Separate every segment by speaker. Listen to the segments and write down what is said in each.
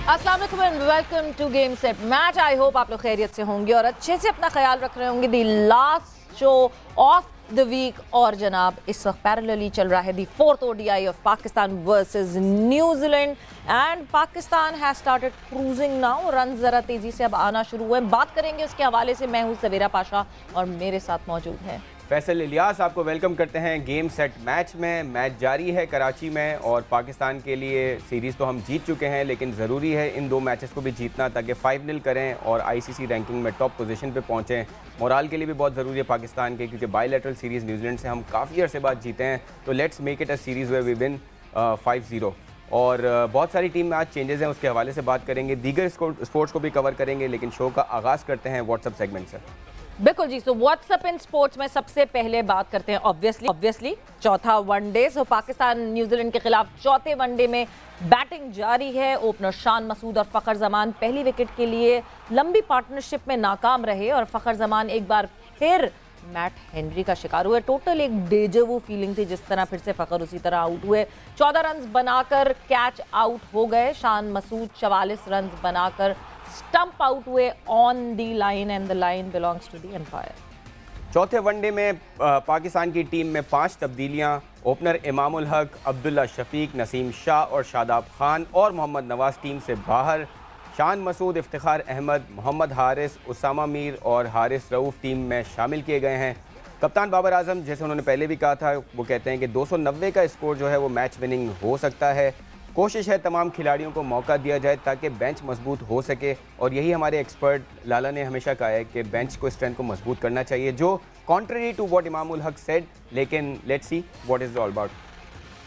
Speaker 1: अस्सलाम वालेकुम and welcome to game set match. I hope आप लोग खैरियत से होंगे और अच्छे से अपना ख्याल रख रहे होंगे। The last show of the week और जनाब इस वक्त पैरेलली चल रहा है the fourth ODI of Pakistan versus New Zealand and Pakistan has started cruising now. Run जरा तेजी से अब आना शुरू हुए, बात करेंगे उसके हवाले से। मैं हूं सवेरा पाशा और मेरे साथ मौजूद हैं
Speaker 2: फैसल इलियास। आपको वेलकम करते हैं गेम सेट मैच में। मैच जारी है कराची में और पाकिस्तान के लिए सीरीज़ तो हम जीत चुके हैं, लेकिन ज़रूरी है इन दो मैचेस को भी जीतना ताकि 5-0 करें और आईसीसी रैंकिंग में टॉप पोजीशन पे पहुंचें। मोराल के लिए भी बहुत ज़रूरी है पाकिस्तान के, क्योंकि बायलैटरल सीरीज़ न्यूजीलैंड से हम काफ़ी अर्से बाद जीते हैं। तो let's make it a series way we win 5-0। और बहुत सारी टीम में आज चेंजेस हैं, उसके हवाले से बात करेंगे। दीगर स्पोर्ट्स को भी कवर करेंगे, लेकिन शो का आगाज़ करते हैं व्हाट्सअप सेगमेंट से।
Speaker 1: बिल्कुल जी। सो व्हाट्सएप इन स्पोर्ट्स में सबसे पहले बात करते हैं ऑब्वियसली चौथा वनडे। सो पाकिस्तान न्यूजीलैंड के खिलाफ चौथे वनडे में बैटिंग जारी है। ओपनर शान मसूद और फ़खर जमान पहली विकेट के लिए लंबी पार्टनरशिप में नाकाम रहे और फ़खर जमान एक बार फिर मैट हेनरी का शिकार हुए। टोटल एक डेजवू फीलिंग थी, जिस तरह फिर से फ़खर उसी तरह आउट हुए। 14 रन बनाकर कैच आउट हो गए। शान मसूद 44 रन बनाकर स्टंप आउट हुए on the line and the line belongs to the umpire.
Speaker 2: चौथे वनडे में पाकिस्तान की टीम में 5 तब्दीलियां। ओपनर इमामुल हक, अब्दुल्ला शफीक, नसीम शाह और शादाब खान और मोहम्मद नवाज टीम से बाहर। शान मसूद, इफ्तिखार अहमद, मोहम्मद हारिस, उसामा मीर और हारिस रऊफ टीम में शामिल किए गए हैं। कप्तान बाबर आजम, जैसे उन्होंने पहले भी कहा था, वो कहते हैं कि 290 का स्कोर जो है वो मैच विनिंग हो सकता है। कोशिश है तमाम खिलाड़ियों को मौका दिया जाए ताकि बेंच मजबूत हो सके, और यही हमारे एक्सपर्ट लाला ने हमेशा कहा है कि बेंच को स्ट्रेंथ को मजबूत करना चाहिए, जो contrary to what Imamul Haq said. लेकिन let's see what is all about.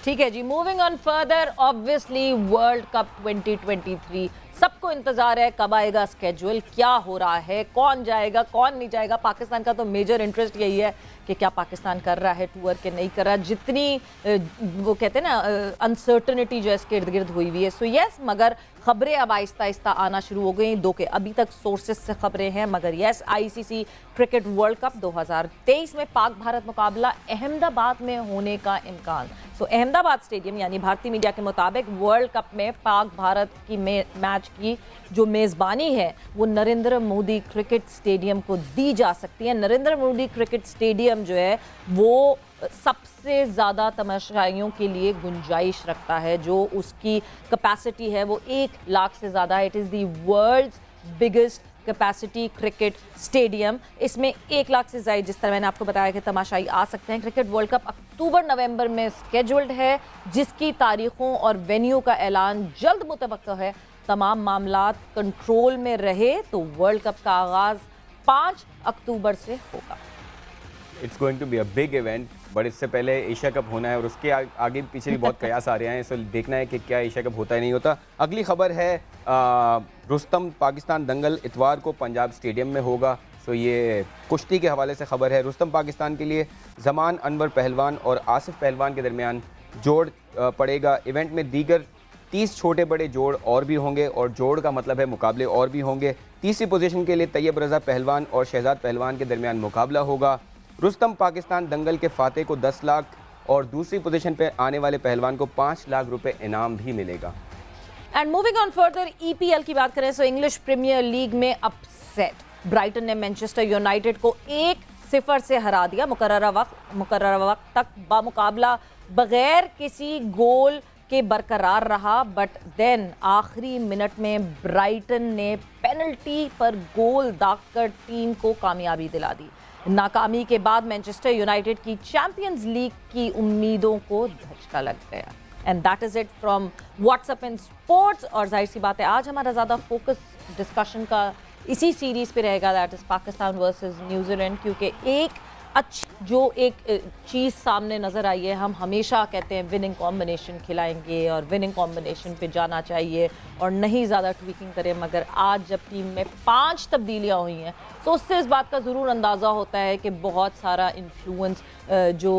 Speaker 1: ठीक है जी, moving on further. Obviously world cup 2023 सबको इंतजार है, कब आएगा स्केड्यूल, क्या हो रहा है, कौन जाएगा कौन नहीं जाएगा। पाकिस्तान का तो मेजर इंटरेस्ट यही है कि क्या पाकिस्तान कर रहा है टूर के नहीं कर रहा। जितनी वो कहते हैं ना अनसर्टनिटी जो है इसके इर्द गिर्द हुई हुई है। सो यस, मगर खबरें अब आहिस्ता आहिस्ता आना शुरू हो गई। दो के अभी तक सोर्सेस से खबरें हैं, मगर yes, ICC cricket world cup 2023 में पाक भारत मुकाबला अहमदाबाद में होने का इम्कान। सो अहमदाबाद स्टेडियम यानी भारतीय मीडिया के मुताबिक वर्ल्ड कप में पाक भारत की मैच की जो मेज़बानी है वो नरेंद्र मोदी क्रिकेट स्टेडियम को दी जा सकती है। नरेंद्र मोदी क्रिकेट स्टेडियम जो है वो सबसे ज़्यादा तमाशाइयों के लिए गुंजाइश रखता है। जो उसकी कैपेसिटी है वो 1 लाख से ज़्यादा है। It is the world's biggest capacity cricket stadium. इसमें 1 लाख से ज़्यादा, जिस तरह मैंने आपको बताया कि तमाशाई आ सकते हैं। क्रिकेट वर्ल्ड कप अक्टूबर-नवंबर में स्केड्यूल्ड है, जिसकी तारीखों और वेन्यू का ऐलान जल्द मुतवक्का है। तमाम मामलात कंट्रोल में रहे तो वर्ल्ड कप का आगाज़ 5 अक्टूबर से होगा।
Speaker 2: It's going to be a big event, but इससे पहले एशिया कप होना है और उसके आगे पीछे भी बहुत कयास आ रहे हैं। इसलिए देखना है कि क्या एशिया कप होता है नहीं होता। अगली खबर है रुस्तम पाकिस्तान दंगल इतवार को पंजाब स्टेडियम में होगा। सो ये कुश्ती के हवाले से खबर है। रुस्तम पाकिस्तान के लिए जमान अनवर पहलवान और आसिफ पहलवान के दरमियान जोड़ पड़ेगा। इवेंट में दीगर 30 छोटे बड़े जोड़ और भी होंगे, और जोड़ का मतलब है मुकाबले और भी होंगे। तीसरी पोजीशन के लिए तैयब रजा पहलवान और शहजाद पहलवान के दरमियान मुकाबला होगा। रुस्तम पाकिस्तान दंगल के फाते को 10 लाख और दूसरी पोजीशन पे आने वाले पहलवान को 5 लाख रुपए इनाम भी मिलेगा।
Speaker 1: And moving on further, EPL की बात करें तो इंग्लिश प्रीमियर लीग में अपसेट। ब्राइटन ने मैनचेस्टर यूनाइटेड को 1-0 से हरा दिया। मुकर्ररा वक्त तक बामुकाबला बगैर किसी गोल के बरकरार रहा, बट देन आखिरी मिनट में ब्राइटन ने पेनल्टी पर गोल दागकर टीम को कामयाबी दिला दी। नाकामी के बाद मैनचेस्टर यूनाइटेड की चैंपियंस लीग की उम्मीदों को धचका लग गया। And that is it from WhatsApp in sports. और जाहिर सी बात है आज हमारा ज़्यादा फोकस डिस्कशन का इसी सीरीज़ पे रहेगा, that is Pakistan versus New Zealand, क्योंकि एक अच्छी जो एक चीज़ सामने नज़र आई है, हम हमेशा कहते हैं विनिंग कॉम्बिनेशन खिलाएंगे और विनिंग कॉम्बिनेशन पे जाना चाहिए और नहीं ज़्यादा ट्वीकिंग करें, मगर आज जब टीम में 5 तब्दीलियाँ हुई हैं तो उससे इस बात का ज़रूर अंदाज़ा होता है कि बहुत सारा इन्फ्लुएंस जो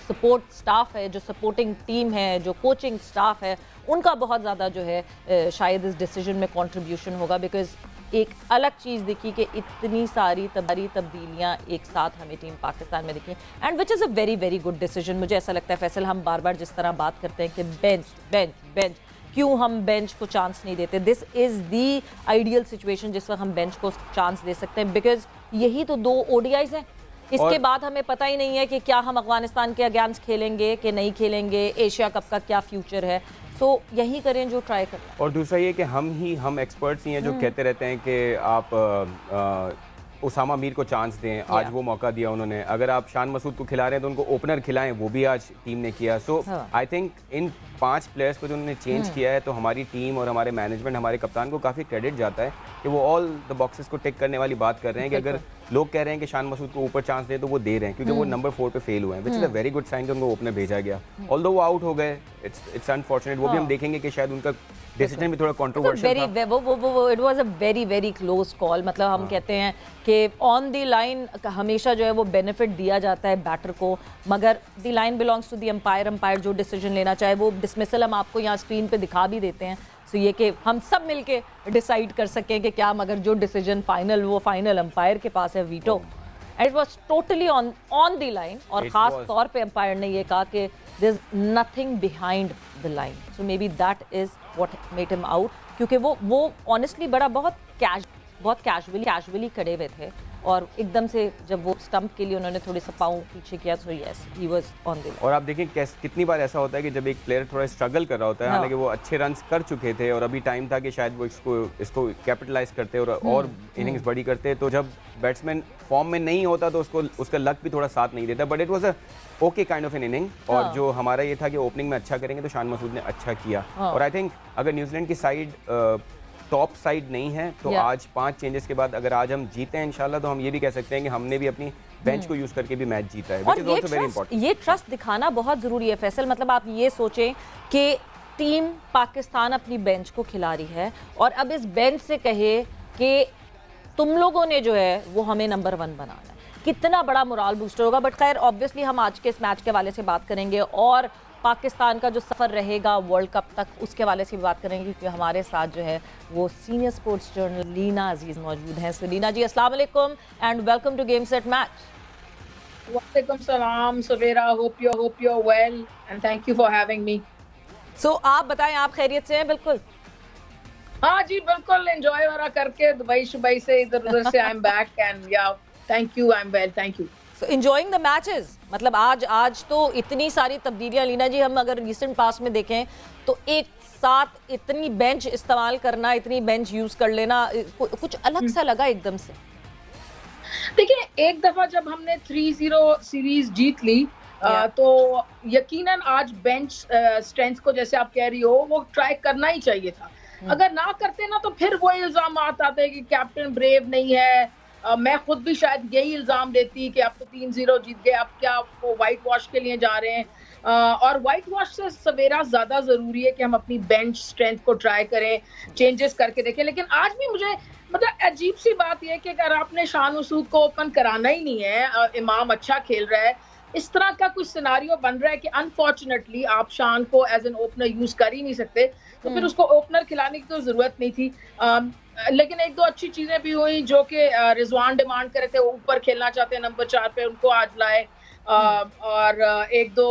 Speaker 1: सपोर्ट स्टाफ है, जो सपोर्टिंग टीम है, जो कोचिंग स्टाफ है, उनका बहुत ज़्यादा जो है शायद इस डिसीजन में कंट्रीब्यूशन होगा। बिकॉज एक अलग चीज़ दिखी कि इतनी सारी तब्दीलियाँ एक साथ हमें टीम पाकिस्तान में दिखी, and which is a very very good decision. मुझे ऐसा लगता है फैसल, हम बार बार जिस तरह बात करते हैं कि बेंच बेंच बेंच, क्यों हम बेंच को चांस नहीं देते। This is the ideal situation जिस वक्त हम बेंच को चांस दे सकते हैं, बिकॉज यही तो 2 ODIs हैं। इसके बाद हमें पता ही नहीं है कि क्या हम अफगानिस्तान के अगेंस्ट खेलेंगे कि नहीं खेलेंगे, एशिया कप का क्या फ्यूचर है। सो यही करें जो ट्राई करें।
Speaker 2: और दूसरा ये कि हम एक्सपर्ट्स ही हैं जो कहते रहते हैं कि आप उसामा मीर को चांस दें। आज वो मौका दिया उन्होंने। अगर आप शान मसूद को खिला रहे हैं तो उनको ओपनर खिलाएं, वो भी आज टीम ने किया। सो आई थिंक इन 5 प्लेयर्स को जो उन्होंने चेंज किया है, तो हमारी टीम और हमारे मैनेजमेंट, हमारे कप्तान को काफ़ी क्रेडिट जाता है कि वो ऑल द बॉक्सेस को टिक करने वाली बात कर रहे हैं। कि अगर लोग कह रहे हैं कि शान मसूद को ऊपर चांस दे तो वो दे रहे हैं, क्योंकि वो नंबर 4 पे फेल हुए हैं, which is a very good sign कि उनको ओपनर भेजा गया। ऑल्दो वो आउट हो गए, इट्स अनफॉर्चुनेट। वो भी हम देखेंगे कि शायद उनका डिसीजन भी थोड़ा कंट्रोवर्शियल था।
Speaker 1: It was a very very close call. मतलब हम कहते हैं कि ऑन द लाइन हमेशा जो है वो बेनिफिट दिया जाता है बैटर को, मगर the line belongs to the umpire जो डिसीजन लेना चाहे वो डिसमिसल हम आपको यहाँ स्क्रीन पे दिखा भी देते हैं। सो ये कि हम सब मिलके डिसाइड कर सकें कि क्या, मगर जो डिसीजन फाइनल वो फाइनल अंपायर के पास है, veto. And it was totally on the line. और खास तौर पे अंपायर ने ये कहा कि there is nothing behind the line, so maybe that is what made him out. क्योंकि वो ऑनेस्टली बहुत कैजुअली खड़े हुए थे, और एकदम से जब वो स्टंप के लिए उन्होंने थोड़ी सा पाँव पीछे किया, तो yes he was on the.
Speaker 2: और आप देखें कितनी बार ऐसा होता है कि जब एक प्लेयर थोड़ा स्ट्रगल कर रहा होता है, हालांकि वो अच्छे रन्स कर चुके थे और अभी टाइम था कि शायद वो इसको कैपिटलाइज करते और इनिंग्स बड़ी करते, तो जब बैट्समैन फॉर्म में नहीं होता तो उसका लक भी थोड़ा साथ नहीं देता। But it was a okay kind of N inning. और जो हमारा ये था कि ओपनिंग में अच्छा करेंगे, तो शान मसूद ने अच्छा किया। और आई थिंक अगर न्यूजीलैंड की साइड टॉप साइड नहीं है तो आज 5 चेंजेस के बाद अगर आज हम जीते हैं इंशाल्लाह, तो हम ये भी कह सकते हैं कि हमने भी अपनी बेंच को यूज करके भी मैच जीता है, which is also very important.
Speaker 1: ये ट्रस्ट दिखाना बहुत जरूरी है फैसल। मतलब आप ये सोचें कि टीम पाकिस्तान अपनी बेंच को खिला रही है, और अब इस बेंच से कहे कि तुम लोगों ने जो है वो हमें नंबर 1 बनाना है, कितना बड़ा मोरल बूस्टर होगा। बट खैर ऑब्वियसली हम आज के इस मैच के हवाले से बात करेंगे, और पाकिस्तान का जो सफ़र रहेगा वर्ल्ड कप तक उसके वाले से भी बात करेंगे, क्योंकि हमारे साथ जो है वो senior sports journalist Leena Aziz मौजूद हैं। सो लीना जी, अस्सलाम वालेकुम and welcome to game set match.
Speaker 3: वालेकुम सलाम Savera, hope you are well and thank you for having me.
Speaker 1: So आप बताएं, आप खैरियत से हैं? बिल्कुल,
Speaker 3: हाँ जी बिल्कुल, एंजॉय हो रहा करके दुबई से इधर से आई एम बैक एंड या thank you, I am well, thank you.
Speaker 1: So enjoying the matches, मतलब आज तो इतनी सारी तब्दीलियां लीना जी, हम अगर रिसेंट पास में देखें तो एक साथ इतनी बेंच इस्तेमाल करना, इतनी बेंच यूज कर लेना, कुछ अलग सा लगा एकदम से।
Speaker 3: देखिए, एक दफा जब हमने 3-0 सीरीज जीत ली तो यकीनन आज बेंच स्ट्रेंथ को, जैसे आप कह रही हो, वो ट्राई करना ही चाहिए था। अगर ना करते ना तो फिर वो इल्जाम आते हैं कि कैप्टन ब्रेव नहीं है। मैं खुद भी शायद यही इल्जाम देती कि आप तो 3-0 जीत गए, आप क्या वो वाइट वॉश के लिए जा रहे हैं। और वाइट वॉश से सवेरा ज्यादा जरूरी है कि हम अपनी बेंच स्ट्रेंथ को ट्राई करें, चेंजेस करके देखें। लेकिन आज भी मुझे मतलब अजीब सी बात यह है कि अगर आपने शान मसूद को ओपन कराना ही नहीं है, इमाम अच्छा खेल रहा है, इस तरह का कुछ सिनारियो बन रहा है कि अनफॉर्चुनेटली आप शान को एज एन ओपनर यूज कर ही नहीं सकते, तो फिर उसको ओपनर खिलाने की तो जरूरत नहीं थी। लेकिन 1-2 अच्छी चीजें भी हुई, जो कि रिजवान डिमांड कर रहे थे, ऊपर खेलना चाहते हैं नंबर 4 पे, उनको आज लाए। और 1-2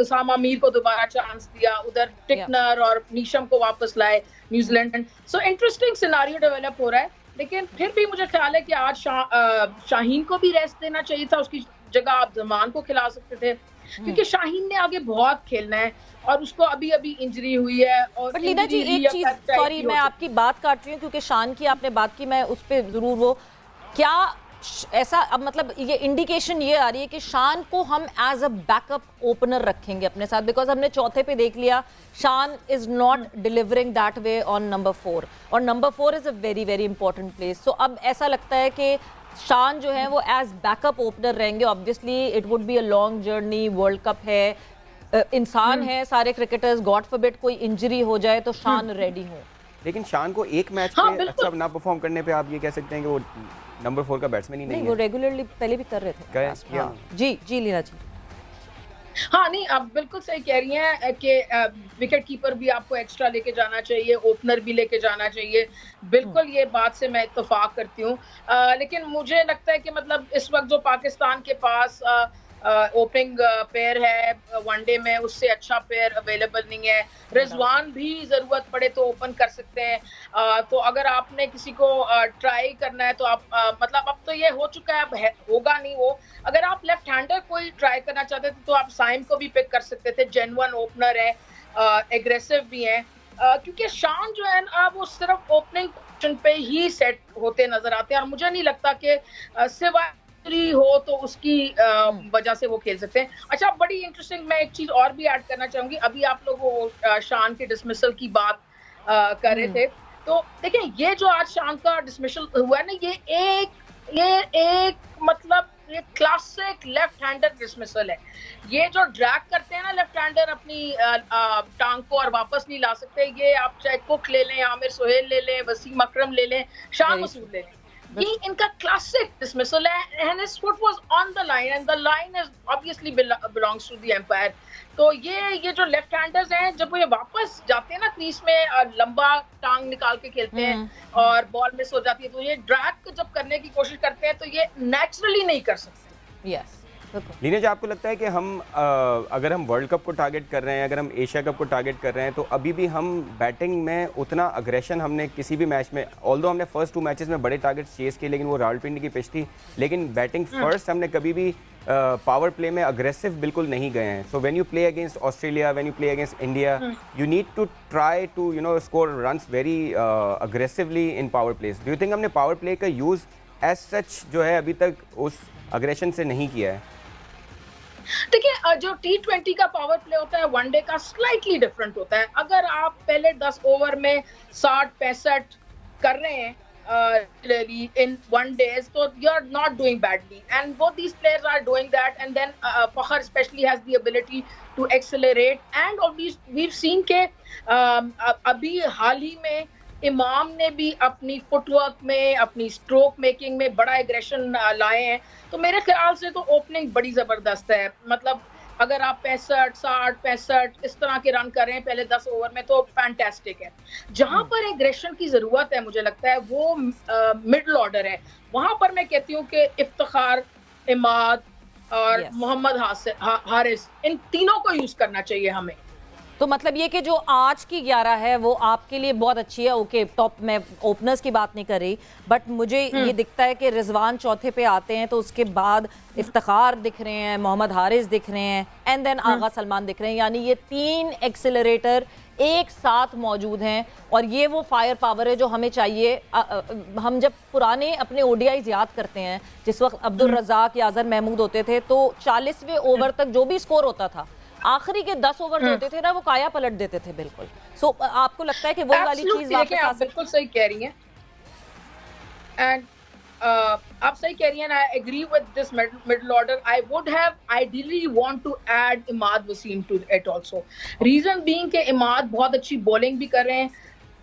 Speaker 3: उसामा मीर को दोबारा चांस दिया, उधर टिकनर और नीशम को वापस लाए New Zealand. So interesting scenario develop हो रहा है। लेकिन फिर भी मुझे ख्याल है कि आज शाहीन को भी रेस्ट देना चाहिए था, उसकी जगह आप जमान को खिला सकते थे, क्योंकि शाहीन ने आगे बहुत खेलना है और उसको अभी इंजरी हुई है। और
Speaker 1: लीना जी, एक चीज, सॉरी मैं आपकी बात काट रही हूँ, क्योंकि शान की आपने बात की, मैं उस पर जरूर वो क्या ऐसा, अब मतलब ये इंडिकेशन ये आ रही है कि शान को हम एज अ बैकअप ओपनर रखेंगे अपने साथ, बिकॉज हमने चौथे पे देख लिया Shan is not delivering that way on number 4, और number 4 is a very very important place. So अब ऐसा लगता है कि शान जो है वो एज बैकअप ओपनर रहेंगे। Obviously it would be a long journey, world cup है, इंसान है सारे क्रिकेटर्स, गॉड फॉरबिड कोई इंजरी हो जाए तो शान रेडी हो।
Speaker 2: लेकिन शान को एक मैच पे अच्छा ना परफॉर्म करने पे आप ये कह सकते हैं कि वो नंबर 4 का बैट्समैन ही नहीं है।
Speaker 1: वो रेगुलरली पहले भी कर रहे थे। हाँ। जी लीना जी,
Speaker 3: हाँ नहीं, आप बिल्कुल सही कह रही हैं कि विकेट कीपर भी आपको एक्स्ट्रा लेके जाना चाहिए, ओपनर भी लेके जाना चाहिए। बिल्कुल ये बात से मैं इत्तेफाक करती हूँ। लेकिन मुझे लगता है कि मतलब इस वक्त जो पाकिस्तान के पास ओपनिंग पेयर है वनडे में, उससे अच्छा पेयर अवेलेबल नहीं है। रिजवान भी जरूरत पड़े तो ओपन कर सकते हैं। तो अगर आपने किसी को ट्राई करना है तो आप मतलब अब तो ये हो चुका है, अब होगा नहीं वो। अगर आप लेफ्ट हैंडर कोई ट्राई करना चाहते थे तो आप साइम को भी पिक कर सकते थे, जेन्युइन ओपनर है, एग्रेसिव भी है। क्योंकि शान जो है ना वो सिर्फ ओपनिंग पोजीशन पे ही सेट होते नजर आते हैं, और मुझे नहीं लगता कि सिवाय हो तो उसकी वजह से वो खेल सकते हैं। अच्छा, बड़ी इंटरेस्टिंग, मैं एक चीज और भी ऐड करना चाहूंगी। अभी आप लोग शान के डिसमिसल की बात कर रहे थे, तो देखिए ये जो आज शान का डिसमिसल हुआ है ना, ये एक मतलब ये क्लासिक लेफ्ट हैंडर डिसमिसल है। ये जो ड्रैग करते हैं ना लेफ्ट हैंडर अपनी टांग को और वापस नहीं ला सकते, ये आप चाहे कुक ले लें, आमिर सुहेल ले लें, वसीम अकरम ले लें, शान मसूद ले लें, ये इनका क्लासिक डिसमिसल है। And his foot was on the line and the line is obviously belongs to the umpire. तो ये जो लेफ्ट हैंडर्स हैं, जब वो ये वापस जाते हैं ना क्रीज में, लंबा टांग निकाल के खेलते हैं और बॉल मिस हो जाती है, तो ये ड्रैग जब करने की कोशिश करते हैं तो ये नेचुरली नहीं कर सकते।
Speaker 1: यस,
Speaker 2: लीनेश, आपको लगता है कि हम अगर हम वर्ल्ड कप को टारगेट कर रहे हैं, अगर हम एशिया कप को टारगेट कर रहे हैं, तो अभी भी हम बैटिंग में उतना अग्रेशन हमने किसी भी मैच में, ऑल्दो हमने फर्स्ट 2 मैचेस में बड़े टारगेट्स चेस किए, लेकिन वो रावलपिंडी की पिच थी, लेकिन बैटिंग फर्स्ट हमने कभी भी पावर प्ले में अग्रेसिव बिल्कुल नहीं गए हैं। So when you play against Australia, when you play against India, you need to try to score runs very aggressively in power plays. Do you think हमने power play का use as such जो है अभी तक उस aggression से नहीं किया है?
Speaker 3: देखिए, जो T20 का पावर प्ले होता है वनडे का स्लाइटली डिफरेंट होता है। अगर आप पहले 10 ओवर में 60-65 कर रहे हैं in 1 day, so you're not doing badly, and both these players are doing that. And then Fakhar especially has the ability to accelerate, and we've seen के अभी हाल ही में इमाम ने भी अपनी फुटवर्क में, अपनी स्ट्रोक मेकिंग में बड़ा एग्रेशन लाए हैं। तो मेरे ख्याल से तो ओपनिंग बड़ी जबरदस्त है। मतलब अगर आप 65, 60, 65 इस तरह के रन कर रहे हैं पहले 10 ओवर में, तो फैंटास्टिक है। जहां पर एग्रेशन की जरूरत है मुझे लगता है वो मिडल ऑर्डर है। वहां पर मैं कहती हूँ कि इफ्तिखार, इमाद और मोहम्मद हारिस, इन तीनों को यूज करना चाहिए हमें।
Speaker 1: तो मतलब ये कि जो आज की 11 है वो आपके लिए बहुत अच्छी है। ओके, टॉप में ओपनर्स की बात नहीं कर रही, बट मुझे ये दिखता है कि रिजवान चौथे पे आते हैं, तो उसके बाद इफ्तिखार दिख रहे हैं, मोहम्मद हारिस दिख रहे हैं, एंड देन आगा सलमान दिख रहे हैं। यानी ये 3 एक्सेलरेटर एक साथ मौजूद हैं, और ये वो फायर पावर है जो हमें चाहिए। हम जब पुराने अपने ओडीआईज याद करते हैं, जिस वक्त अब्दुल रज़ाक या अजहर महमूद होते थे, तो 40वें ओवर तक जो भी स्कोर होता था, आखिरी के 10 ओवर जो होते थे ना, वो काया पलट देते थे बिल्कुल। सो आपको लगता है कि वही वाली चीज वापस आ सकती है?
Speaker 3: आप बिल्कुल सही कह रही हैं, एंड आप सही कह रही हैं। I agree with this middle order. I would have ideally want to add Imad Wasim to it also. Reason being कि इमाद बहुत अच्छी बॉलिंग भी कर रहे हैं।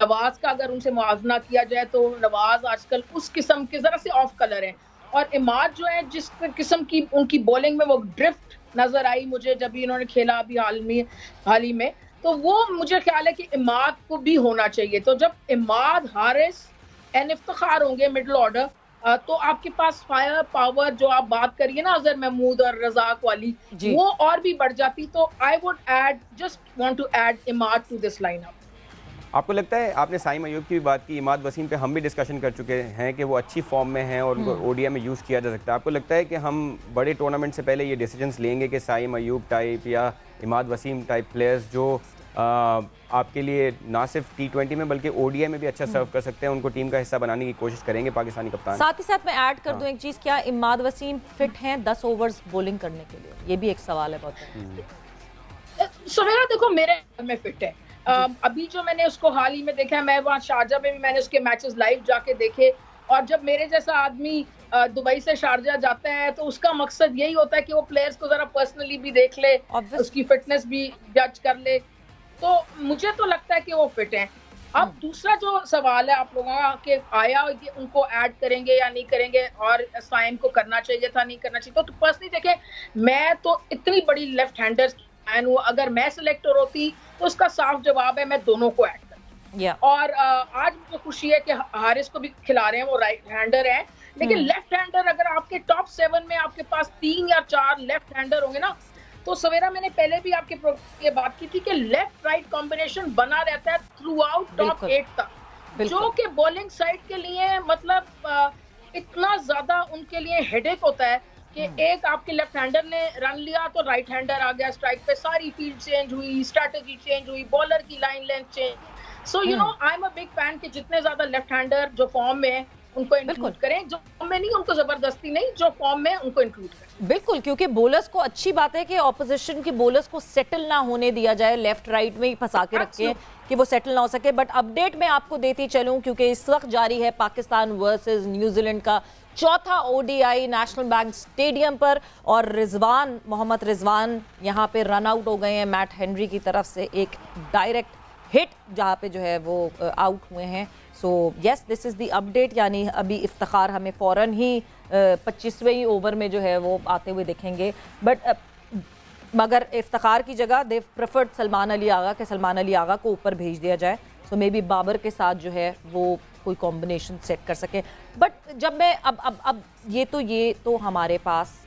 Speaker 3: नवाज का अगर उनसे मुआवजा किया जाए तो नवाज आजकल उस किस्म के जरा से ऑफ कलर है, और इमाद जो है जिस किस्म की उनकी बॉलिंग में वो ड्रिफ्ट नजर आई मुझे जब भी इन्होंने खेला अभी हाल ही में, तो वो मुझे ख्याल है कि इमाद को भी होना चाहिए। तो जब इमाद, हारिस एंड इफ्तिखार होंगे मिडिल ऑर्डर, तो आपके पास फायर पावर जो आप बात करिए ना अजहर महमूद और रज़ाक वाली, वो और भी बढ़ जाती। तो I would just want to add Imad to this lineup.
Speaker 2: आपको लगता है, आपने साइम अयूब की भी बात की, इमाद वसीम पे हम भी डिस्कशन कर चुके हैं कि वो अच्छी फॉर्म में हैं और उनको ओडीआई में यूज़ किया जा सकता है। आपको लगता है कि हम बड़े टूर्नामेंट से पहले ये डिसीजंस लेंगे कि साइम अयूब टाइप या इमाद वसीम टाइप प्लेयर्स जो आपके लिए ना सिर्फ T20 में बल्कि ओडीआई में भी अच्छा सर्व कर सकते हैं, उनको टीम का हिस्सा बनाने की कोशिश करेंगे पाकिस्तानी कप्तान?
Speaker 1: साथ ही साथ मैं ऐड कर दूं एक चीज़, क्या इमाद वसीम फिट हैं 10 ओवर्स बॉलिंग करने के लिए? ये भी एक सवाल है बहुत।
Speaker 3: सुहेरा देखो, मेरे में फिट है। अभी जो मैंने उसको हाल ही में देखा है, मैं वहाँ शारजा में भी मैंने उसके मैचेस लाइव जाके देखे, और जब मेरे जैसा आदमी दुबई से शारजा जाता है तो उसका मकसद यही होता है कि वो प्लेयर्स को जरा पर्सनली भी देख ले, उसकी फिटनेस भी जज कर ले। तो मुझे तो लगता है कि वो फिट हैं। अब दूसरा जो सवाल है आप लोगों का कि आया कि उनको ऐड करेंगे या नहीं करेंगे, और साइम को करना चाहिए था, नहीं करना चाहिए। तो पर्सनली देखें, मैं तो इतनी बड़ी लेफ्ट हैंडर्स फैन हूँ, अगर मैं सिलेक्टर होती तो उसका साफ जवाब है मैं दोनों को ऐड करती। और आज मुझे खुशी है कि हारिस को भी खिला रहे हैं, वो राइट हैंडर है, लेकिन लेफ्ट हैंडर अगर आपके टॉप 7 में आपके पास 3 या 4 लेफ्ट हैंडर होंगे ना, तो सवेरा मैंने पहले भी आपके प्रोग्राम ये बात की थी कि लेफ्ट राइट कॉम्बिनेशन बना रहता है थ्रू आउट टॉप 8 तक, जो कि बॉलिंग साइड के लिए मतलब इतना ज्यादा उनके लिए हेडेक होता है कि एक आपके लेफ्ट हैंडर ने रन लिया तो राइट हैंडर आ गया स्ट्राइक पे, सारी फील्ड चेंज हुई, स्ट्रेटजी चेंज हुई, बॉलर की line length change. So you know I am a big fan कि जितने ज्यादा लेफ्ट हैंडर जो फॉर्म में है उनको इंक्लूड करें, जो फॉर्म में नहीं उनको जबरदस्ती नहीं, जो फॉर्म में उनको इंक्लूड करें।
Speaker 1: बिल्कुल, क्योंकि बॉलर्स को अच्छी बात है कि ऑपोजिशन की बॉलर्स को सेटल ना होने दिया जाए, लेफ्ट राइट में ही फंसा के रखें कि वो सेटल ना हो सके। बट अपडेट मैं आपको देती चलूं क्योंकि इस वक्त जारी है पाकिस्तान वर्सेस न्यूजीलैंड का चौथा ओडीआई नेशनल बैंक स्टेडियम पर, और मोहम्मद रिजवान यहाँ पे रन आउट हो गए हैं मैट हेनरी की तरफ से, एक डायरेक्ट हिट जहाँ पे जो है वो आउट हुए हैं। So yes, this is the update, यानी अभी इफ्तिखार हमें फ़ौरन ही 25वें ओवर में जो है वो आते हुए दिखेंगे। बट मगर इफ्तिखार की जगह दे प्रेफर्ड सलमान अली आगा के सलमान अली आगा को ऊपर भेज दिया जाए, सो मे बी बाबर के साथ जो है वो कोई कॉम्बिनेशन सेट कर सके। बट जब मैं अब ये तो हमारे पास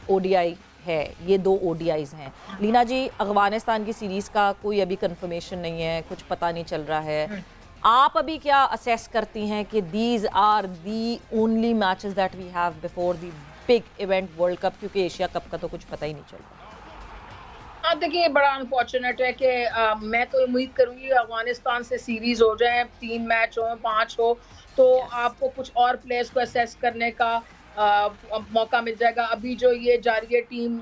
Speaker 1: ओडीआई है, ये 2 ODIs हैं। लीना जी, अफगानिस्तान की सीरीज़ का कोई अभी कंफर्मेशन नहीं है, कुछ पता नहीं चल रहा है, आप अभी क्या असेस करती हैं कि these are the only matches that we have before the big event world cup, क्योंकि एशिया कप का तो कुछ पता ही नहीं चल रहा।
Speaker 3: देखिए, बड़ा अनफॉर्चुनेट है कि मैं तो उम्मीद करूंगी अफगानिस्तान से सीरीज हो जाए, 3 मैच हो, 5 हो, तो आपको कुछ और प्लेयर्स को असेस करने का मौका मिल जाएगा। अभी जो ये जारी है टीम,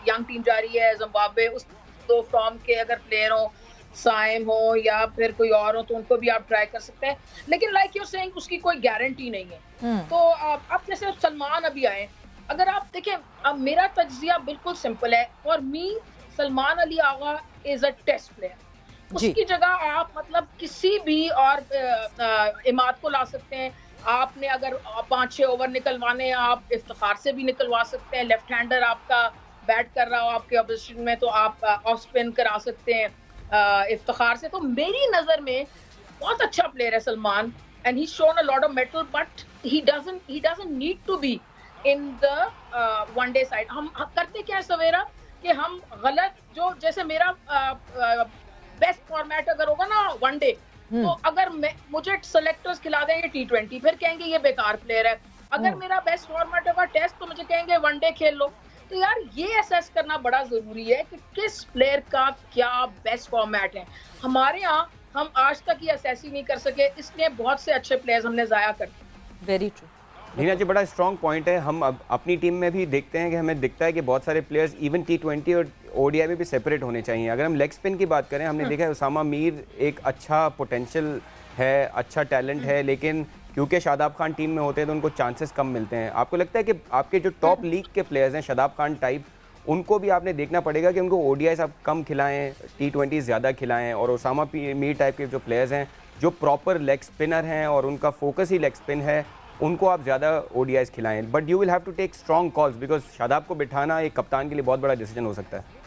Speaker 3: यंग टीम जारी है जिम्बाब्वे, उस 2 फॉर्म के अगर प्लेयर हो, साइम हो या फिर कोई और हो, तो उनको भी आप ट्राई कर सकते हैं, लेकिन लाइक यू सेइंग उसकी कोई गारंटी नहीं है। तो आप जैसे सलमान अभी आए, अगर आप देखें, अब मेरा तज्जिया बिल्कुल सिंपल है, for me Salman Ali Agha is a test player. उसकी जगह आप मतलब किसी भी और इमाद को ला सकते हैं। आपने अगर 5-6 ओवर निकलवाने हैं, आप इफ्तिखार से भी निकलवा सकते हैं। लेफ्ट हैंडर आपका बैट कर रहा हो आपके ऑपोजिशन में, तो आप ऑफ स्पिन करा सकते हैं इफ्तिखार से। तो मेरी नजर में बहुत अच्छा प्लेयर है Salman, and he shown a lot of mettle, but he doesn't need to be in the one day side. हम करते क्या है सवेरा कि हम गलत, जो जैसे मेरा बेस्ट फॉर्मेट अगर होगा ना वनडे, तो अगर मुझे सेलेक्टर्स खिला देंगे T20, फिर कहेंगे ये बेकार प्लेयर है। अगर मेरा बेस्ट फॉर्मेट होगा टेस्ट, तो मुझे कहेंगे वनडे खेल लो। तो यार ये असेस करना बड़ा जरूरी है कि किस प्लेयर का क्या बेस्ट फॉर्मेट है। हमारे यहाँ हम आज तक ये असेस ही नहीं कर सके, इसलिए बहुत से अच्छे प्लेयर्स हमने जाया कर दिए।
Speaker 1: Very true.
Speaker 2: लीना जी, बड़ा स्ट्रॉन्ग पॉइंट है। हम अब अपनी टीम में भी देखते हैं कि हमें दिखता है कि बहुत सारे प्लेयर्स इवन T20 और ODI में भी सेपरेट होने चाहिए। अगर हम लेग स्पिन की बात करें, हमने देखा है उसामा मीर एक अच्छा पोटेंशियल है, अच्छा टैलेंट है, लेकिन क्योंकि शादाब खान टीम में होते हैं तो उनको चांसेस कम मिलते हैं। आपको लगता है कि आपके जो टॉप लीग के प्लेयर्स हैं शादाब खान टाइप, उनको भी आपने देखना पड़ेगा कि उनको ODIs आप कम खिलाएं, T20 ज़्यादा खिलाएं, और उसामा मीर टाइप के जो प्लेयर्स हैं जो प्रॉपर लेग स्पिनर हैं और उनका फोकस ही लेग स्पिन है, उनको आप ज़्यादा ODIs खिलाएं। But you will have to take strong calls, because Shadab को बिठाना एक कप्तान के लिए बहुत बड़ा डिसीजन हो सकता है।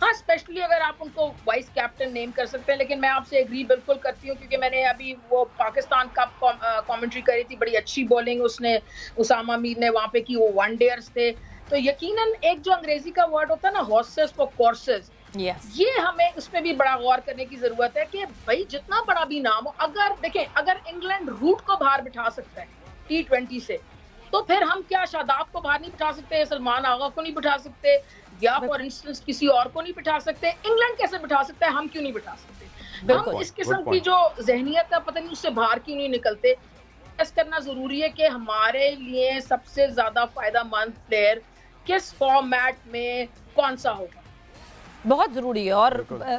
Speaker 3: हाँ, स्पेशली अगर आप उनको वाइस कैप्टन नेम कर सकते हैं, लेकिन मैं आपसे एग्री बिल्कुल करती हूँ, क्योंकि मैंने अभी वो पाकिस्तान कप कमेंट्री करी थी, बड़ी अच्छी बॉलिंग उसने उसामा मीर ने वहाँ पे की, वो वनडेयर्स थे। तो यकीनन एक जो अंग्रेजी का वर्ड होता है ना, हॉर्सेस फॉर कोर्सेस, ये हमें उस पर भी बड़ा गौर करने की जरूरत है कि भाई जितना बड़ा भी नाम हो, अगर देखें अगर इंग्लैंड रूट को बाहर बिठा सकता है T20 से, तो फिर हम क्या शादाब को बाहर नहीं बिठा सकते, सलमान आगा को नहीं बिठा सकते, या फॉर इंस्टेंस किसी और को नहीं बिठा सकते? इंग्लैंड कैसे बिठा सकता है, हम क्यों नहीं बिठा सकते? हम इस किस्म की जो जहनियत है, पता नहीं उससे बाहर क्यों नहीं निकलते। ऐसा करना जरूरी है कि हमारे लिए सबसे ज्यादा फायदेमंद प्लेयर किस फॉर्मेट में कौन सा होगा,
Speaker 1: बहुत ज़रूरी है। और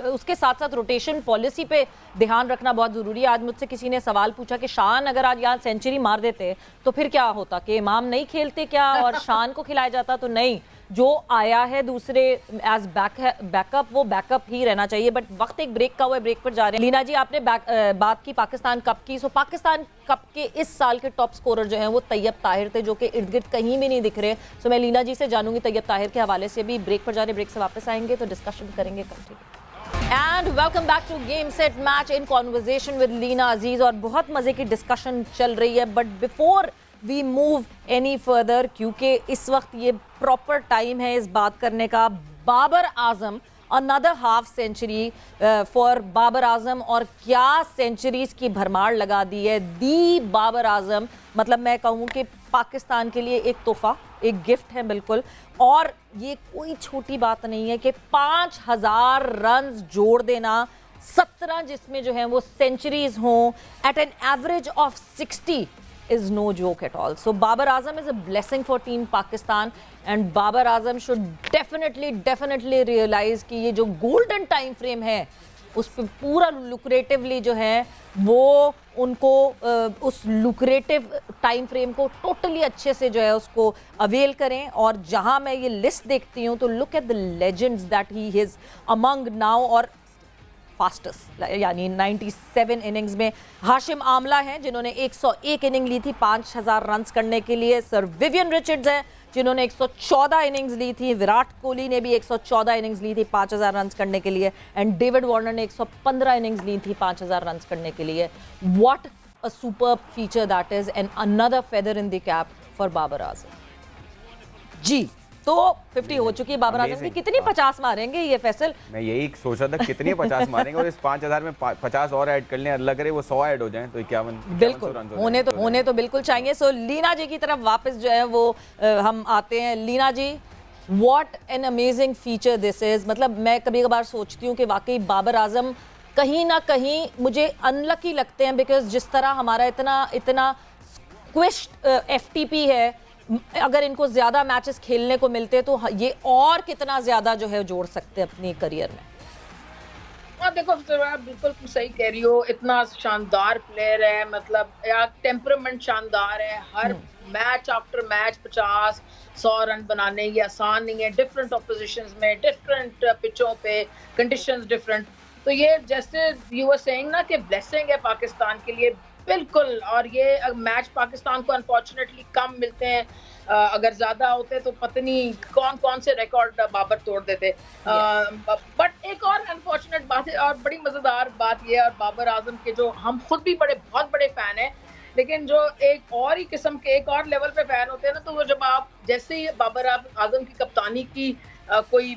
Speaker 1: उसके साथ साथ रोटेशन पॉलिसी पे ध्यान रखना बहुत ज़रूरी है। आज मुझसे किसी ने सवाल पूछा कि शान अगर आज यहाँ सेंचुरी मार देते तो फिर क्या होता, कि इमाम नहीं खेलते क्या और शान को खिलाया जाता? तो नहीं, जो आया है दूसरे एज बैकअप, वो बैकअप ही रहना चाहिए। बट वक्त एक ब्रेक का हुआ है, ब्रेक पर जा रहे हैं। लीना जी, आपने बात की पाकिस्तान कप की। सो पाकिस्तान कप के इस साल के टॉप स्कोरर जो हैं वो तैयब ताहिर थे, जो कि इर्द गिर्द कहीं भी नहीं दिख रहे। सो मैं लीना जी से जानूंगी तैयब ताहिर के हवाले से। भी ब्रेक पर जा रहे, ब्रेक से वापस आएंगे तो डिस्कशन करेंगे कब। ठीक है। And welcome back to game set match in conversation with Leena Aziz. और बहुत मजे की डिस्कशन चल रही है, but before we move any further, क्योंकि इस वक्त ये प्रॉपर टाइम है इस बात करने का, Babar Azam another half century for Babar Azam. और क्या सेंचुरीज की भरमार लगा दी है दी बाबर आजम। मतलब मैं कहूँ कि पाकिस्तान के लिए एक तोहफा, एक गिफ्ट है बिल्कुल। और ये कोई छोटी बात नहीं है कि 5000 रन जोड़ देना, 17 जिसमें जो है वो सेंचुरीज हों at an average of 60 is no joke at all. So Babar Azam is a blessing for team Pakistan, and Babar Azam should definitely realize कि ये जो golden time frame है उस पर पूरा lucratively जो है वो उनको उस lucrative time frame को totally अच्छे से जो है उसको avail करें। और जहाँ मैं ये list देखती हूँ तो look at the legends that he is among now। और फास्टेस्ट यानी 97 इनिंग्स में हाशिम आमला हैं जिन्होंने 101 इनिंग ली थी 5000 रन्स करने के लिए। सर विवियन रिचर्ड्स हैं जिन्होंने 114 इनिंग्स ली थी। विराट कोहली ने भी 114 इनिंग्स ली थी 5000 रन्स करने के लिए। एंड डेविड वार्नर ने 115 इनिंग्स ली थी 5000 रन्स करने के लिए। What a superb feature that is, and another feather in the cap for Babar Azam ji. तो 50 हो चुकी है बाबर आजम की। कितनी 50 मारेंगे ये फैसल?
Speaker 2: मैं यही सोच रहा था कितनी 50 मारेंगे, और इस 5000 में 50 और ऐड कर लें, अल्लाह करे वो 100 ऐड हो जाएं तो 51
Speaker 1: बिल्कुल होने तो बिल्कुल चाहिए। सो लीना जी की तरफ वापस जो है वो हम आते हैं। Leena ji, what an amazing feature this is. मतलब मैं कभी कभार सोचती हूँ कि वाकई बाबर आजम कहीं ना कहीं मुझे अनलकी लगते हैं, बिकॉज जिस तरह हमारा इतना स्क्विश्ड FTP है, अगर इनको ज्यादा मैचेस खेलने को मिलते तो ये और कितना ज्यादा जो है जोड़ सकते हैं अपनी करियर में।
Speaker 3: देखो आप बिल्कुल सही कह रही हो, इतना शानदार प्लेयर है, मतलब यार टेम्परामेंट शानदार है। हर मैच आफ्टर मैच 50-100 रन बनाने ये आसान नहीं है। डिफरेंट ऑपोजिशंस में, डिफरेंट पिचों पे, कंडीशंस डिफरेंट। तो ये जैसे यू वर सेइंग ना कि ब्लेसिंग है पाकिस्तान के लिए, बिल्कुल। और ये मैच पाकिस्तान को अनफॉर्चुनेटली कम मिलते हैं, अगर ज्यादा होते तो पता नहीं कौन कौन से रिकॉर्ड बाबर तोड़ देते। बट एक और अनफॉर्चुनेट बात है और बड़ी मजेदार बात ये है, और बाबर आजम के जो हम खुद भी बहुत बड़े फैन हैं, लेकिन जो एक और ही किस्म के एक और लेवल पे फैन होते हैं ना, तो वो जब आप जैसे ही बाबर आजम की कप्तानी की कोई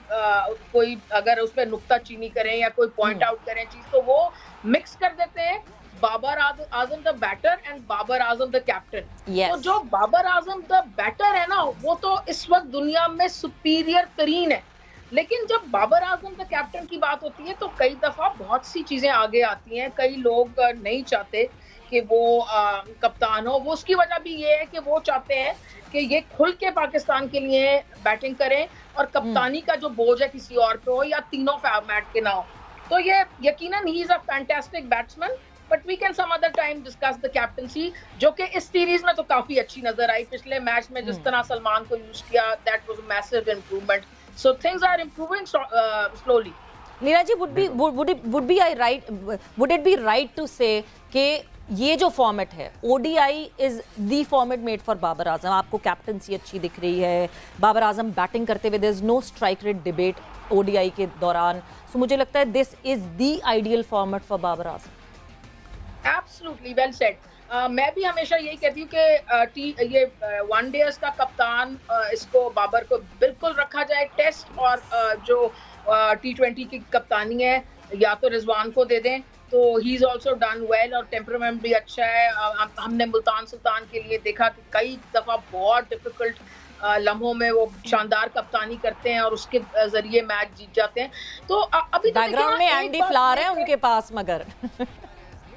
Speaker 3: अगर उस पर नुक्ता चीनी करें या कोई पॉइंट आउट करें चीज, तो वो मिक्स कर देते हैं Babar Azam the batter and Babar Azam the captain. तो जो बाबर आजम द बैटर है ना, वो तो इस वक्त दुनिया में सुपीरियर तरीन है। लेकिन जब बाबर आजम द कैप्टन की बात होती है तो कई दफा बहुत सी चीजें आगे आती हैं। कई लोग नहीं चाहते कि वो कप्तान हो। वो उसकी वजह भी ये है कि वो चाहते हैं कि ये खुल के पाकिस्तान के लिए बैटिंग करें और कप्तानी का जो बोझ है किसी और पे हो या तीनों फॉर्मेट के ना हो। तो ये यकीनन he is a fantastic batsman, but we can some other time discuss the captaincy, जो कि इस सीरीज में तो काफी अच्छी नजर आई। पिछले मैच में जिस तरह सलमान को यूज किया, that was a massive improvement. So things are improving slowly.
Speaker 1: Neera ji, would it be right to say कि ये जो फॉर्मेट है ODI is the format made for Babar Azam? आपको कैप्टनसी अच्छी दिख रही है, बाबर आजम बैटिंग करते हुए, there is no strike rate debate ODI के दौरान। सो मुझे लगता है this is the ideal format for Babar Azam.
Speaker 3: Absolutely well said. मैं भी हमेशा यही कहती हूँ कि ये वनडेज का कप्तान इसको बाबर को बिल्कुल रखा जाए। टेस्ट और जो T20 की कप्तानी है या तो रिजवान को दे दें, तो he is also done well और टेम्परामेंट भी अच्छा है। हमने मुल्तान सुल्तान के लिए देखा कि कई दफा बहुत डिफिकल्ट लम्हों में वो शानदार कप्तानी करते हैं और उसके जरिए मैच जीत जाते हैं। तो अभी
Speaker 1: बैकग्राउंड में एंडी फ्लावर है उनके पास, मगर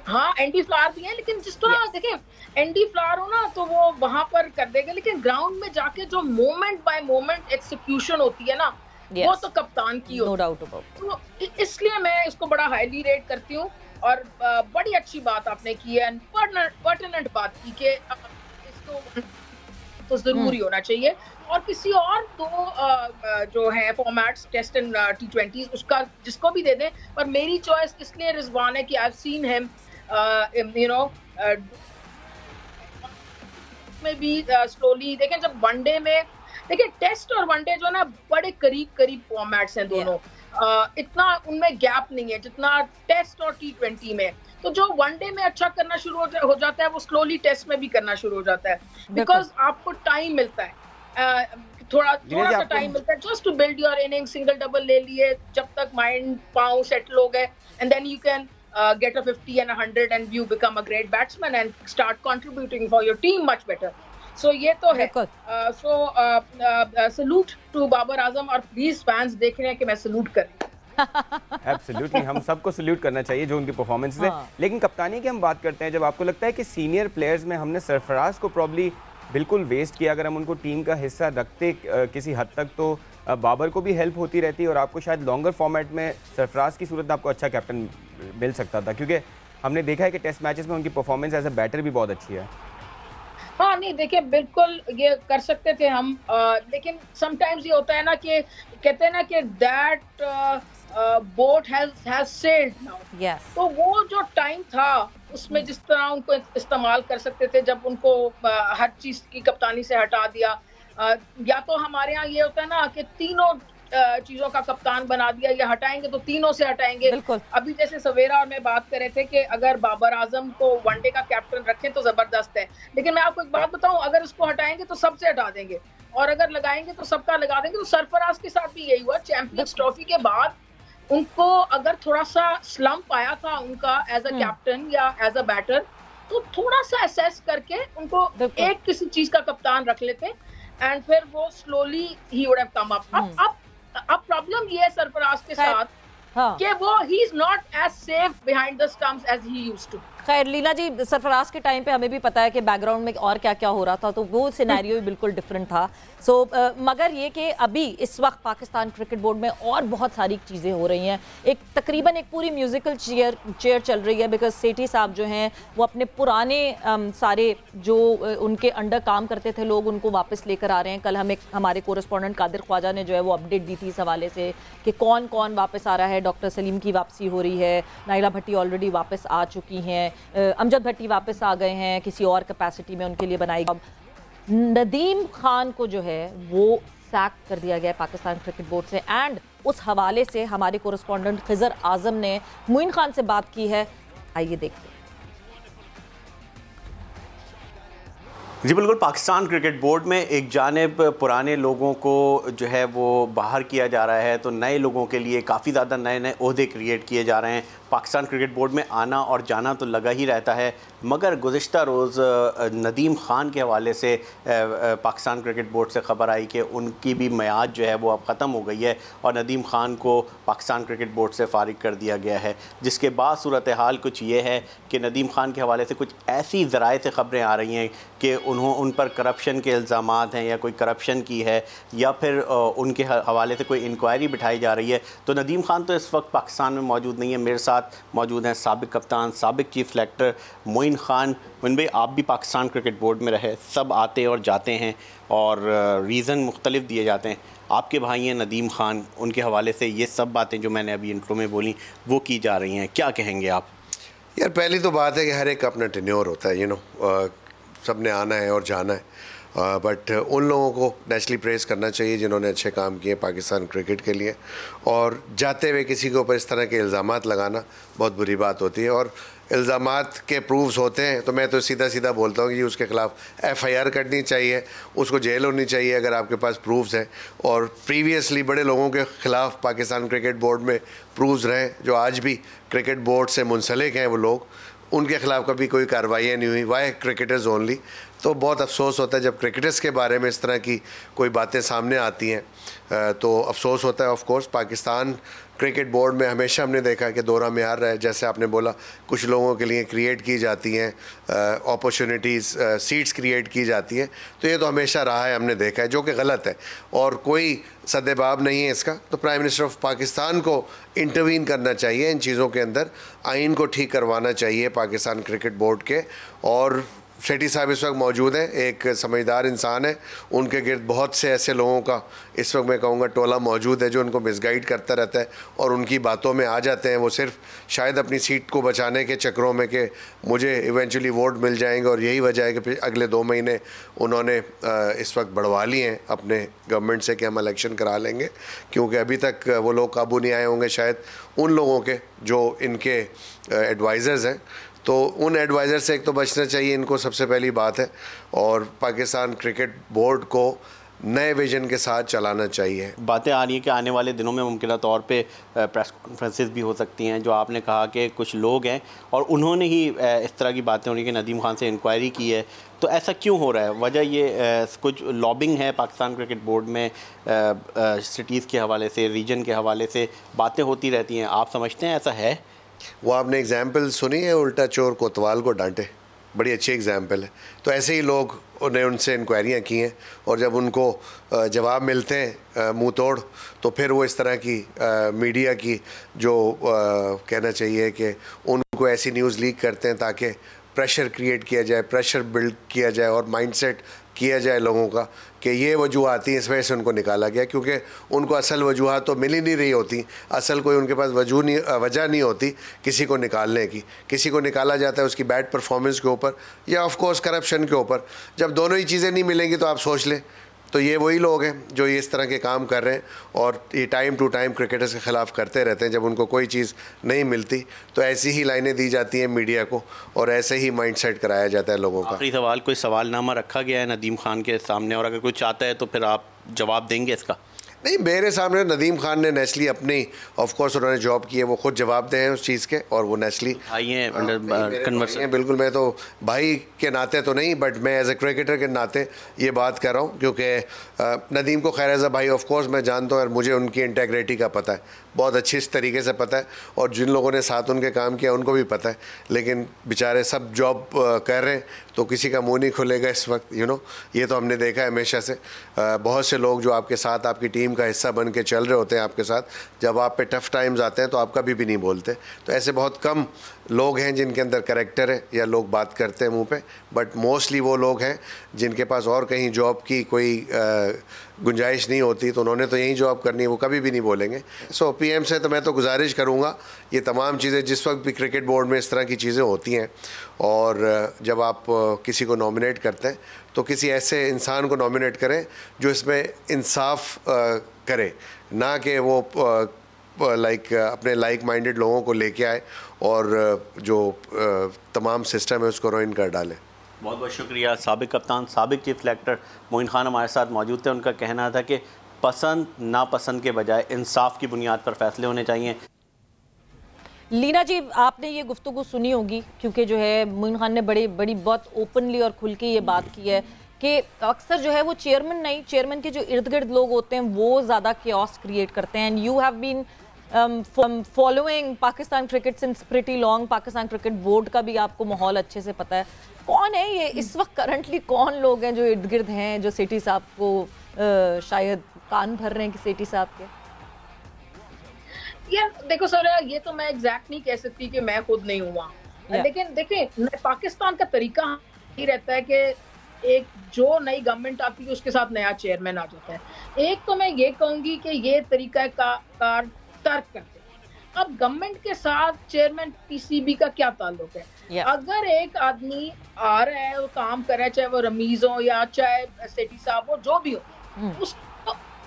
Speaker 3: हाँ एंडी फ्लावर भी है, लेकिन जिस तरह देखें एंडी फ्लावर हो ना तो वो वहां पर कर देंगे, लेकिन ग्राउंड में जाके जो मोमेंट बाय मोमेंट एक्सिक्यूशन होती है ना, वो तो कप्तान की होती है। तो इसलिए मैं इसको बड़ा हाईली रेट करती हूँ। और बड़ी अच्छी बात आपने की है, पर्टिनेंट बात की कि इसको तो जरूरी होना चाहिए। और किसी और दो जो है फॉर्मेट्स टेस्ट एंड T20 उसका जिसको भी दे दें, पर मेरी चॉइस इसलिए रिजवान है कि आई हैव सीन हिम में भी स्लोली। देखें जब वनडे में, देखिए टेस्ट और वनडे जो ना बड़े करीब फॉर्मेट्स हैं दोनों। इतना उनमें गैप नहीं है जितना टेस्ट और T20 में। तो जो वनडे में अच्छा करना शुरू हो जाता है वो स्लोली टेस्ट में भी करना शुरू हो जाता है, बिकॉज आपको टाइम मिलता है, थोड़ा सा टाइम मिलता है just to build your inning. Single double ले लिए, जब तक माइंड पाँव सेटल हो गए, and then you can get a 50 and a 100 and you become a great batsman and start contributing for your team much better. So ये तो है। salute to बाबर आजम, और प्लीज फैंस देख रहे हैं कि मैं सल्यूट कर रही हूँ।
Speaker 2: एब्सोल्युटली, हम सबको सल्यूट करना चाहिए जो उनकी परफॉर्मेंस है। लेकिन कप्तानी की हम बात करते हैं, जब आपको लगता है कि सीनियर प्लेयर्स में हमने सरफराज को प्रॉब्ली बिल्कुल वेस्ट किया, अगर हम उनको टीम का हिस्सा रखते किसी हद तक तो बाबर को भी हेल्प होती रहती और आपको शायद लॉन्गर फॉर्मेट में सरफराज की सूरत में आपको अच्छा कैप्टन मिल सकता था, क्योंकि हमने देखा है कि टेस्ट मैचेस में उनकी परफॉर्मेंस एज अ बैटर भी बहुत अच्छी है।
Speaker 3: हाँ नहीं, देखिए बिल्कुल ये कर सकते थे हम, लेकिन समटाइम्स ये होता है ना कि कहते हैं ना कि that boat has sailed now. तो वो जो टाइम था उसमें जिस तरह उनको इस्तेमाल कर सकते थे, जब उनको हर चीज की कप्तानी से हटा दिया, या तो हमारे यहाँ ये होता है ना कि तीनों चीजों का कप्तान बना दिया, या हटाएंगे तो तीनों से हटाएंगे। अभी जैसे सवेरा और मैं बात कर रहे थे कि अगर बाबर आजम को वनडे का कैप्टन रखें तो जबरदस्त है, लेकिन मैं आपको एक बात बताऊं, अगर उसको हटाएंगे तो सबसे हटा देंगे, और अगर लगाएंगे तो सबका लगा देंगे। तो सरफराज के साथ भी यही हुआ। चैंपियंस ट्रॉफी के बाद उनको अगर थोड़ा सा स्लम्प आया था उनका एज अ कैप्टन या एज अ बैटर, तो थोड़ा सा असेस करके उनको एक किसी चीज का कप्तान रख लेते, एंड फिर वो slowly he would have come up. अब प्रॉब्लम ये है सरफराज के साथ कि वो he is not as safe behind the stumps as he used to.
Speaker 1: खैर लीला जी, सरफराज के टाइम पे हमें भी पता है कि बैकग्राउंड में और क्या क्या हो रहा था, तो वो सिनेरियो भी बिल्कुल डिफरेंट था। मगर ये कि अभी इस वक्त पाकिस्तान क्रिकेट बोर्ड में और बहुत सारी चीज़ें हो रही हैं, तकरीबन एक पूरी म्यूजिकल चेयर चल रही है, बिकॉज सेठी साहब जो हैं वो अपने पुराने सारे जो उनके अंडर काम करते थे लोग, उनको वापस लेकर आ रहे हैं। कल हमारे कोरेस्पॉन्डेंट कादिर ख्वाजा ने जो है वो अपडेट दी थी इस हवाले से कि कौन कौन वापस आ रहा है। डॉक्टर सलीम की वापसी हो रही है, नाइला भट्टी ऑलरेडी वापस आ चुकी हैं, अमजद भट्टी वापस आ गए हैं, किसी और कैपेसिटी में उनके लिए बनाई। अब नदीम खान को जो है वो सैक कर दिया गया है पाकिस्तान क्रिकेट बोर्ड से, एंड उस हवाले से हमारे कोरेस्पॉन्डेंट खिजर आजम ने मोइन खान से बात की है। आइए देखते हैं।
Speaker 4: जी बिल्कुल, पाकिस्तान क्रिकेट बोर्ड में एक जानिब पुराने लोगों को जो है वो बाहर किया जा रहा है, तो नए लोगों के लिए काफ़ी ज़्यादा नए नए ओहदे क्रिएट किए जा रहे हैं। पाकिस्तान क्रिकेट बोर्ड में आना और जाना तो लगा ही रहता है, मगर गुज़िश्ता रोज़ नदीम ख़ान के हवाले से पाकिस्तान क्रिकेट बोर्ड से ख़बर आई कि उनकी भी मियाद जो है वो अब ख़त्म हो गई है और नदीम ख़ान को पाकिस्तान क्रिकेट बोर्ड से फ़ारिग कर दिया गया है। जिसके बाद सूरत हाल कुछ ये है कि नदीम ख़ान के हवाले से कुछ ऐसी ज़राए से ख़बरें आ रही हैं कि उन पर करप्शन के इल्ज़ामात हैं या कोई करप्शन की है, या फिर उनके हवाले से कोई इंक्वायरी बिठाई जा रही है। तो नदीम ख़ान तो इस वक्त पाकिस्तान में मौजूद नहीं है। मेरे साथ मौजूद हैं साबिक कप्तान, साबिक चीफ सेलेक्टर मोइन खान। मोइन भाई, आप भी पाकिस्तान क्रिकेट बोर्ड में रहे, सब आते और जाते हैं और रीज़न मुख्तलिफ दिए जाते हैं। आपके भाई हैं नदीम ख़ान, उनके हवाले से ये सब बातें जो मैंने अभी इंट्रो में बोली वो की जा रही हैं, क्या कहेंगे आप?
Speaker 5: यार पहली तो बात है कि हर एक का अपना टेन्योर होता है, सब ने आना है और जाना है, बट उन लोगों को नेचुरली प्रेज़ करना चाहिए जिन्होंने अच्छे काम किए पाकिस्तान क्रिकेट के लिए, और जाते हुए किसी के ऊपर इस तरह के इल्ज़ामात लगाना बहुत बुरी बात होती है। और इल्ज़ामात के प्रूफ्स होते हैं तो मैं तो सीधा सीधा बोलता हूँ कि उसके ख़िलाफ़ FIR करनी चाहिए, उसको जेल होनी चाहिए अगर आपके पास प्रूफ्स हैं। और प्रीवियसली बड़े लोगों के ख़िलाफ़ पाकिस्तान क्रिकेट बोर्ड में प्रूफ्स रहे जो आज भी क्रिकेट बोर्ड से मुंसलिक हैं, वो लोग, उनके ख़िलाफ़ कभी कोई कार्रवाई नहीं हुई। Why cricketers only. तो बहुत अफसोस होता है जब क्रिकेटर्स के बारे में इस तरह की कोई बातें सामने आती हैं, तो अफसोस होता है। Of course Pakistan cricket board में हमेशा हमने देखा है कि दौरा मेयार रहा है, जैसे आपने बोला कुछ लोगों के लिए क्रिएट की जाती हैं अपॉर्चुनिटीज़, सीट्स क्रिएट की जाती हैं, तो ये तो हमेशा रहा है, हमने देखा है, जो कि गलत है और कोई सद्देबाब नहीं है इसका। तो प्राइम मिनिस्टर ऑफ पाकिस्तान को इंटरवीन करना चाहिए इन चीज़ों के अंदर, आइन को ठीक करवाना चाहिए पाकिस्तान क्रिकेट बोर्ड के, और सेठी साहब इस वक्त मौजूद हैं, एक समझदार इंसान है, उनके गिर्द बहुत से ऐसे लोगों का इस वक्त मैं कहूँगा टोला मौजूद है जो उनको मिसगाइड करता रहता है और उनकी बातों में आ जाते हैं। वो सिर्फ शायद अपनी सीट को बचाने के चक्करों में कि मुझे इवेंचुअली वोट मिल जाएंगे, और यही वजह है कि अगले 2 महीने उन्होंने इस वक्त बढ़वा लिए हैं अपने गवर्नमेंट से कि हम इलेक्शन करा लेंगे, क्योंकि अभी तक वो लोग काबू नहीं आए होंगे शायद उन लोगों के जो इनके एडवाइज़र्स हैं। तो उन एडवाइज़र से एक तो बचना चाहिए इनको, सबसे पहली बात है, और पाकिस्तान क्रिकेट बोर्ड को नए विजन के साथ चलाना चाहिए।
Speaker 4: बातें आ रही हैं कि आने वाले दिनों में मुमकिन तौर पे प्रेस कॉन्फ्रेंसेस भी हो सकती हैं, जो आपने कहा कि कुछ लोग हैं और उन्होंने ही इस तरह की बातें हो रही कि नदीम खान से इंक्वायरी की है, तो ऐसा क्यों हो रहा है? वजह ये कुछ लॉबिंग है पाकिस्तान क्रिकेट बोर्ड में, सिटीज़ के हवाले से, रीजन के हवाले से बातें होती रहती हैं, आप समझते हैं ऐसा है?
Speaker 5: वो आपने एग्जाम्पल सुनी है, उल्टा चोर कोतवाल को डांटे, बड़ी अच्छी एग्जाम्पल है। तो ऐसे ही लोग ने उनसे इंक्वायरियाँ की हैं और जब उनको जवाब मिलते हैं मुंह तोड़, तो फिर वो इस तरह की मीडिया की जो कहना चाहिए कि उनको ऐसी न्यूज़ लीक करते हैं ताकि प्रेशर क्रिएट किया जाए, प्रेशर बिल्ड किया जाए और माइंडसेट किया जाए लोगों का कि ये वजूहत थी, इस वजह से उनको निकाला गया, क्योंकि उनको असल वजूहत तो मिल ही नहीं रही होती, असल कोई उनके पास वजह नहीं होती किसी को निकालने की। किसी को निकाला जाता है उसकी बैड परफॉर्मेंस के ऊपर या ऑफ कोर्स करप्शन के ऊपर। जब दोनों ही चीज़ें नहीं मिलेंगी तो आप सोच लें, तो ये वही लोग हैं जो ये इस तरह के काम कर रहे हैं और ये टाइम टू टाइम क्रिकेटर्स के ख़िलाफ़ करते रहते हैं। जब उनको कोई चीज़ नहीं मिलती तो ऐसी ही लाइनें दी जाती हैं मीडिया को और ऐसे ही माइंडसेट कराया जाता है लोगों का।
Speaker 4: आखिरी सवाल, कोई सवालनामा रखा गया है नदीम खान के सामने, और अगर कोई चाहता है तो फिर आप जवाब देंगे इसका?
Speaker 5: नहीं, मेरे सामने नदीम खान ने नेचुरली अपनी ऑफ कोर्स उन्होंने जॉब की है, वो खुद जवाब दे हैं उस चीज़ के, और वो नेचुरली बिल्कुल, मैं तो भाई के नाते तो नहीं, बट मैं एज ए क्रिकेटर के नाते ये बात कर रहा हूँ, क्योंकि नदीम को खैर एज अ भाई ऑफ कोर्स मैं जानता हूँ और मुझे उनकी इंटेग्रिटी का पता है, बहुत अच्छी इस तरीके से पता है, और जिन लोगों ने साथ उनके काम किया उनको भी पता है। लेकिन बेचारे सब जॉब कर रहे हैं तो किसी का मुंह नहीं खुलेगा इस वक्त, ये तो हमने देखा है हमेशा से। बहुत से लोग जो आपके साथ आपकी टीम का हिस्सा बन के चल रहे होते हैं आपके साथ, जब आप पे टफ़ टाइम्स आते हैं तो आप कभी भी नहीं बोलते। तो ऐसे बहुत कम लोग हैं जिनके अंदर कैरेक्टर है या लोग बात करते हैं मुंह पे, बट मोस्टली वो लोग हैं जिनके पास और कहीं जॉब की कोई गुंजाइश नहीं होती, तो उन्होंने तो यही जॉब करनी है, वो कभी भी नहीं बोलेंगे। सो पीएम से तो मैं तो गुजारिश करूँगा, ये तमाम चीज़ें जिस वक्त भी क्रिकेट बोर्ड में इस तरह की चीज़ें होती हैं और जब आप किसी को नॉमिनेट करते हैं तो किसी ऐसे इंसान को नॉमिनेट करें जो इसमें इंसाफ करे, ना कि वो अपने लाइक माइंडेड लोगों को लेके आए और जो तमाम सिस्टम है उसको रुइन कर डाले।
Speaker 4: बहुत बहुत शुक्रिया। साबिक कप्तान, साबिक चीफ सेलेक्टर मोइन खान हमारे साथ मौजूद थे। उनका कहना था कि पसंद नापसंद के बजाय इंसाफ की बुनियाद पर फैसले होने चाहिए।
Speaker 1: लीना जी, आपने ये गुफ्तगू सुनी होगी, क्योंकि जो है मोइन खान ने बड़ी बहुत ओपनली और खुल के ये बात की है कि अक्सर जो है वो चेयरमैन के जो इर्द गिर्द लोग होते हैं वो ज़्यादा क्योस क्रिएट करते हैं। And you have been following Pakistan cricket since pretty long, Pakistan cricket board का भी आपको माहौल अच्छे से पता है। कौन है ये इस वक्त करंटली, कौन लोग हैं जो इर्द गिर्द हैं जो सेठी साहब को शायद कान भर रहे हैं कि सेठी साहब के?
Speaker 3: यार देखो सर, ये तो मैं एग्जैक्ट नहीं कह सकती कि मैं खुद नहीं हुआ, लेकिन देखें पाकिस्तान का तरीका ही रहता है कि एक जो नई गवर्नमेंट आती है उसके साथ नया चेयरमैन आ जाता है। एक तो मैं ये कहूंगी कि ये तरीका कार तर्क करते हैं। अब गवर्नमेंट के साथ चेयरमैन पीसीबी का क्या ताल्लुक है? अगर एक आदमी आ रहा है, वो काम कर रहा है, चाहे वो रमीज हो या चाहे सेठी साहब हो, जो भी हो,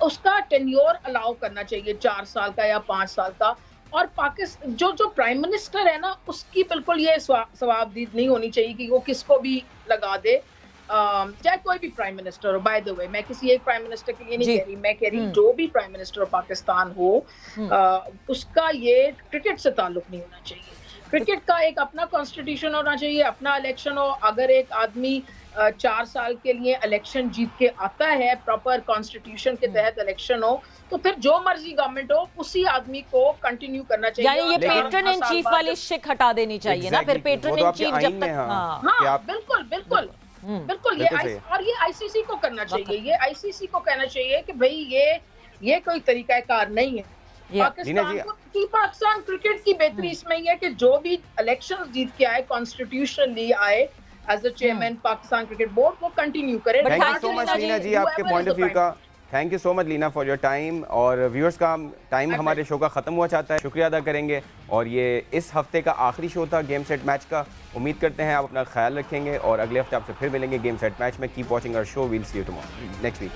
Speaker 3: उसका टेन्योर अलाउ करना चाहिए 4 साल का या 5 साल का। और पाकिस्तान जो प्राइम मिनिस्टर है ना, उसकी बिल्कुल ये सवाबदीद नहीं होनी चाहिए कि वो किसको भी लगा दे, चाहे कोई भी प्राइम मिनिस्टर हो। बाय द वे, मैं किसी एक प्राइम मिनिस्टर के लिए नहीं कह रही, मैं कह रही जो भी प्राइम मिनिस्टर पाकिस्तान हो, उसका ये क्रिकेट से ताल्लुक नहीं होना चाहिए। क्रिकेट का एक अपना कॉन्स्टिट्यूशन होना चाहिए, अपना इलेक्शन हो। अगर एक आदमी 4 साल के लिए इलेक्शन जीत के आता है, प्रॉपर कॉन्स्टिट्यूशन के तहत इलेक्शन हो, तो फिर जो मर्जी गवर्नमेंट हो उसी आदमी को कंटिन्यू करना चाहिए।
Speaker 1: यानी ये पेट्रन इन चीफ वाली शिक हटा देनी चाहिए ना, फिर पेट्रन इन चीफ जब तक,
Speaker 3: हाँ बिल्कुल बिल्कुल, ये आईसीसी को करना चाहिए, ये आईसीसी को कहना चाहिए कि भाई ये कोई तरीकाकार नहीं है। पाकिस्तान क्रिकेट की बेहतरी इसमें ही है कि जो भी इलेक्शन जीत के आए, कॉन्स्टिट्यूशनली आए, as the chairman Pakistan cricket board वो कंटिन्यू करे।
Speaker 2: Thank you so much Leena ji, आपके पॉइंट ऑफ व्यू का thank you so much Leena for your time. और व्यूअर्स का टाइम हमारे शो का ख़त्म हुआ चाहता है, शुक्रिया अदा करेंगे। और ये इस हफ्ते का आखिरी शो था गेम सेट मैच का। उम्मीद करते हैं आप अपना ख्याल रखेंगे और अगले हफ्ते आपसे फिर मिलेंगे गेम सेट मैच में। Keep watching our show, we'll see you tomorrow next week.